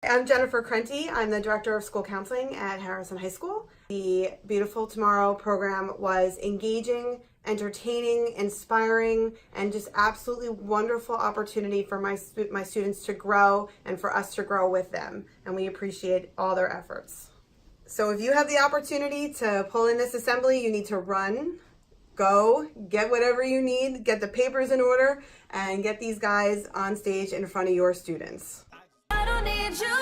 I'm Jennifer Krenti. I'm the Director of School Counseling at Harrison High School. The Beautiful Tomorrow program was engaging, entertaining, inspiring, and just absolutely wonderful opportunity for my students to grow and for us to grow with them. And we appreciate all their efforts. So if you have the opportunity to pull in this assembly, you need to run, go, get whatever you need, get the papers in order, and get these guys on stage in front of your students. I don't need you.